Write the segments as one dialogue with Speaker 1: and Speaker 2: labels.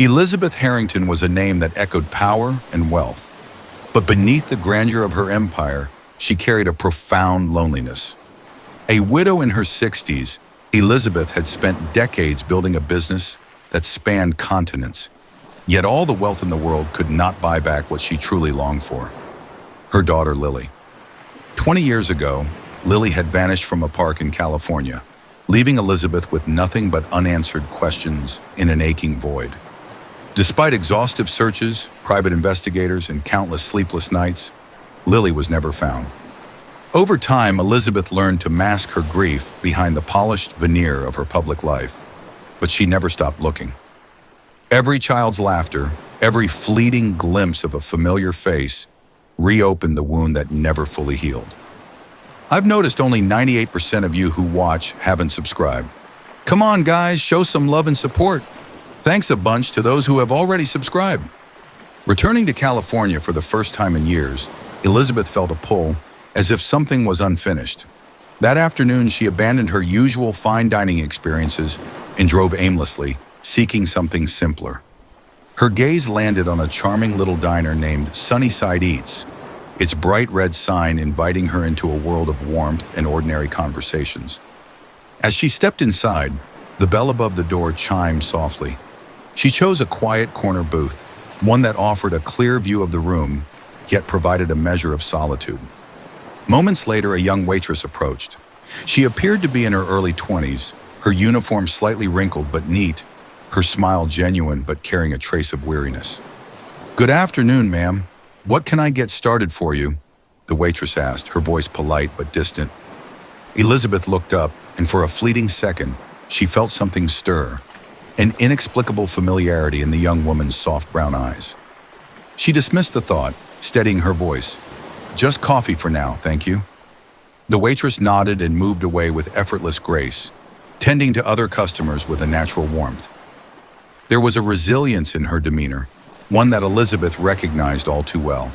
Speaker 1: Elizabeth Harrington was a name that echoed power and wealth. But beneath the grandeur of her empire, she carried a profound loneliness. A widow in her 60s, Elizabeth had spent decades building a business that spanned continents. Yet all the wealth in the world could not buy back what she truly longed for: her daughter Lily. 20 years ago, Lily had vanished from a park in California, leaving Elizabeth with nothing but unanswered questions in an aching void. Despite exhaustive searches, private investigators, and countless sleepless nights, Lily was never found. Over time, Elizabeth learned to mask her grief behind the polished veneer of her public life, but she never stopped looking. Every child's laughter, every fleeting glimpse of a familiar face, reopened the wound that never fully healed. I've noticed only 98% of you who watch haven't subscribed. Come on, guys, show some love and support. Thanks a bunch to those who have already subscribed. Returning to California for the first time in years, Elizabeth felt a pull, as if something was unfinished. That afternoon, she abandoned her usual fine dining experiences and drove aimlessly, seeking something simpler. Her gaze landed on a charming little diner named Sunnyside Eats, its bright red sign inviting her into a world of warmth and ordinary conversations. As she stepped inside, the bell above the door chimed softly. She chose a quiet corner booth, one that offered a clear view of the room, yet provided a measure of solitude. Moments later, a young waitress approached. She appeared to be in her early 20s, her uniform slightly wrinkled but neat, her smile genuine but carrying a trace of weariness. "Good afternoon, ma'am. What can I get started for you?" the waitress asked, her voice polite but distant. Elizabeth looked up, and for a fleeting second, she felt something stir, an inexplicable familiarity in the young woman's soft brown eyes. She dismissed the thought, steadying her voice. "Just coffee for now, thank you." The waitress nodded and moved away with effortless grace, tending to other customers with a natural warmth. There was a resilience in her demeanor, one that Elizabeth recognized all too well.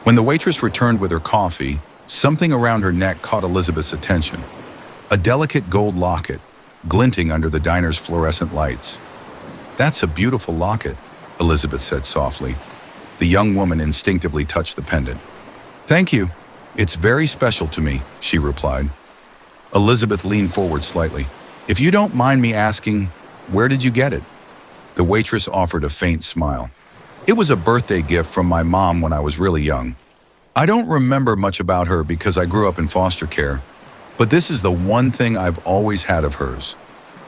Speaker 1: When the waitress returned with her coffee, something around her neck caught Elizabeth's attention. A delicate gold locket, glinting under the diner's fluorescent lights. "That's a beautiful locket," Elizabeth said softly. The young woman instinctively touched the pendant. "Thank you. It's very special to me," she replied. Elizabeth leaned forward slightly. "If you don't mind me asking, where did you get it?" The waitress offered a faint smile. "It was a birthday gift from my mom when I was really young. I don't remember much about her because I grew up in foster care, but this is the one thing I've always had of hers."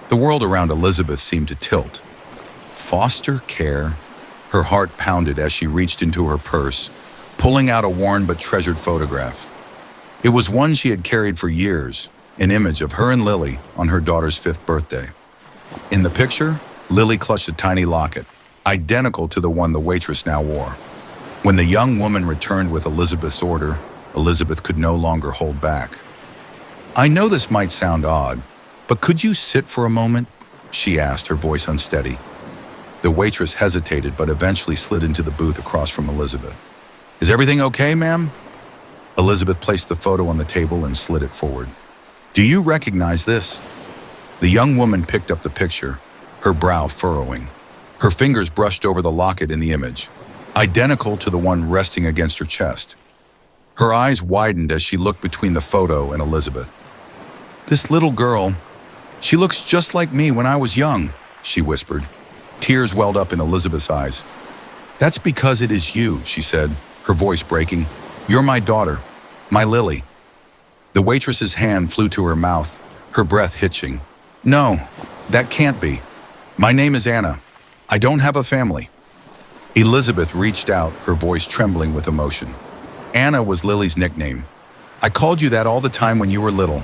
Speaker 1: The world around Elizabeth seemed to tilt. Foster care? Her heart pounded as she reached into her purse, pulling out a worn but treasured photograph. It was one she had carried for years, an image of her and Lily on her daughter's 5th birthday. In the picture, Lily clutched a tiny locket, identical to the one the waitress now wore. When the young woman returned with Elizabeth's order, Elizabeth could no longer hold back. "I know this might sound odd, but could you sit for a moment?" she asked, her voice unsteady. The waitress hesitated but eventually slid into the booth across from Elizabeth. "Is everything okay, ma'am?" Elizabeth placed the photo on the table and slid it forward. "Do you recognize this?" The young woman picked up the picture, her brow furrowing. Her fingers brushed over the locket in the image, identical to the one resting against her chest. Her eyes widened as she looked between the photo and Elizabeth. "This little girl, she looks just like me when I was young," she whispered. Tears welled up in Elizabeth's eyes. "That's because it is you," she said, her voice breaking. "You're my daughter, my Lily." The waitress's hand flew to her mouth, her breath hitching. "No, that can't be. My name is Anna. I don't have a family." Elizabeth reached out, her voice trembling with emotion. "Anna was Lily's nickname. I called you that all the time when you were little."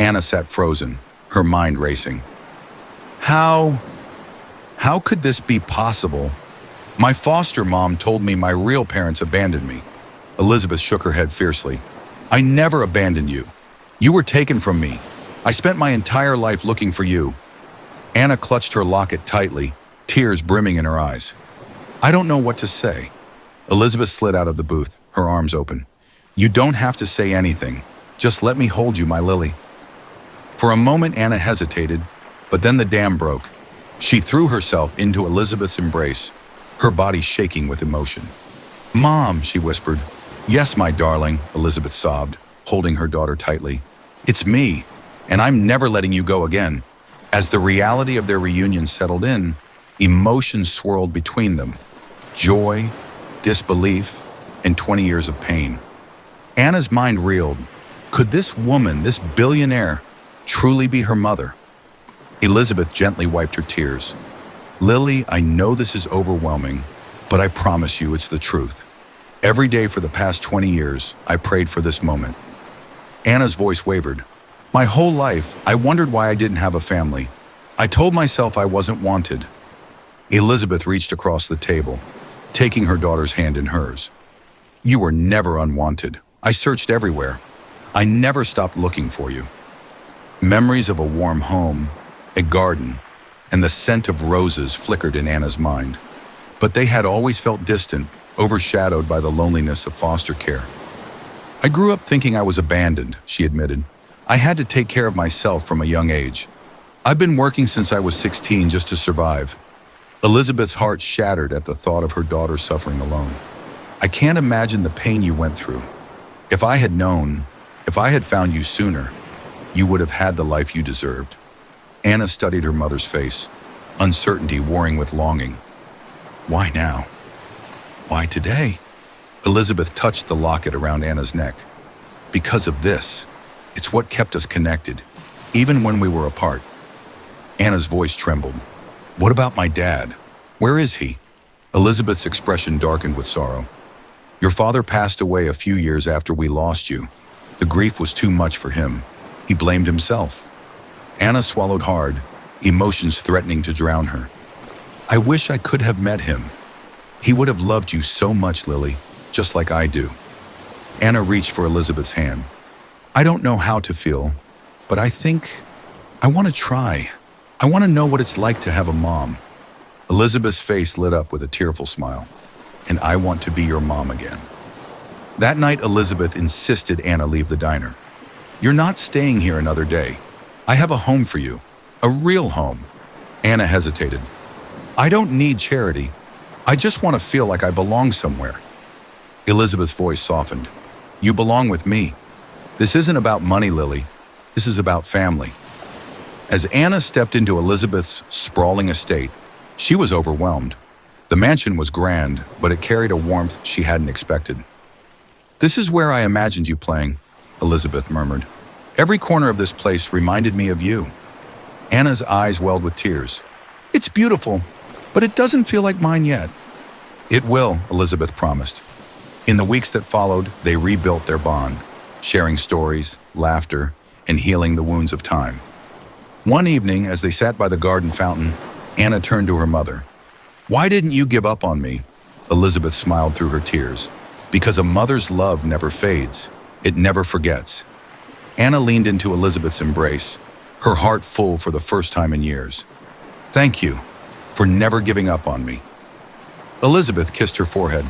Speaker 1: Anna sat frozen, her mind racing. How could this be possible? My foster mom told me my real parents abandoned me." Elizabeth shook her head fiercely. "I never abandoned you. You were taken from me. I spent my entire life looking for you." Anna clutched her locket tightly, tears brimming in her eyes. "I don't know what to say." Elizabeth slid out of the booth, her arms open. "You don't have to say anything. Just let me hold you, my Lily." For a moment, Anna hesitated, but then the dam broke. She threw herself into Elizabeth's embrace, her body shaking with emotion. "Mom," she whispered. "Yes, my darling," Elizabeth sobbed, holding her daughter tightly. "It's me, and I'm never letting you go again." As the reality of their reunion settled in, emotions swirled between them. Joy, disbelief, and 20 years of pain. Anna's mind reeled. Could this woman, this billionaire, truly be her mother? Elizabeth gently wiped her tears. "Lily, I know this is overwhelming, but I promise you it's the truth. Every day for the past 20 years, I prayed for this moment." Anna's voice wavered. "My whole life, I wondered why I didn't have a family. I told myself I wasn't wanted." Elizabeth reached across the table, taking her daughter's hand in hers. "You were never unwanted. I searched everywhere. I never stopped looking for you." Memories of a warm home, a garden, and the scent of roses flickered in Anna's mind. But they had always felt distant, overshadowed by the loneliness of foster care. "I grew up thinking I was abandoned," she admitted. "I had to take care of myself from a young age. I've been working since I was 16 just to survive." Elizabeth's heart shattered at the thought of her daughter suffering alone. "I can't imagine the pain you went through. If I had known, if I had found you sooner, you would have had the life you deserved." Anna studied her mother's face, uncertainty warring with longing. Why now? Why today? Elizabeth touched the locket around Anna's neck. "Because of this. It's what kept us connected, even when we were apart." Anna's voice trembled. "What about my dad? Where is he?" Elizabeth's expression darkened with sorrow. "Your father passed away a few years after we lost you. The grief was too much for him. He blamed himself." Anna swallowed hard, emotions threatening to drown her. "I wish I could have met him. He would have loved you so much, Lily, just like I do." Anna reached for Elizabeth's hand. "I don't know how to feel, but I think I want to try. I want to know what it's like to have a mom." Elizabeth's face lit up with a tearful smile. "And I want to be your mom again." That night, Elizabeth insisted Anna leave the diner. "You're not staying here another day. I have a home for you, a real home." Anna hesitated. "I don't need charity. I just want to feel like I belong somewhere." Elizabeth's voice softened. "You belong with me. This isn't about money, Lily. This is about family." As Anna stepped into Elizabeth's sprawling estate, she was overwhelmed. The mansion was grand, but it carried a warmth she hadn't expected. "This is where I imagined you playing," Elizabeth murmured. "Every corner of this place reminded me of you." Anna's eyes welled with tears. "It's beautiful, but it doesn't feel like mine yet." "It will," Elizabeth promised. In the weeks that followed, they rebuilt their bond, sharing stories, laughter, and healing the wounds of time. One evening, as they sat by the garden fountain, Anna turned to her mother. "Why didn't you give up on me?" Elizabeth smiled through her tears. "Because a mother's love never fades. It never forgets." Anna leaned into Elizabeth's embrace, her heart full for the first time in years. "Thank you for never giving up on me." Elizabeth kissed her forehead.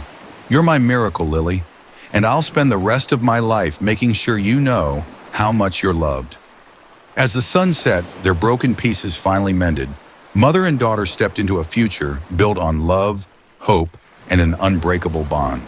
Speaker 1: "You're my miracle, Lily, and I'll spend the rest of my life making sure you know how much you're loved." As the sun set, their broken pieces finally mended. Mother and daughter stepped into a future built on love, hope, and an unbreakable bond.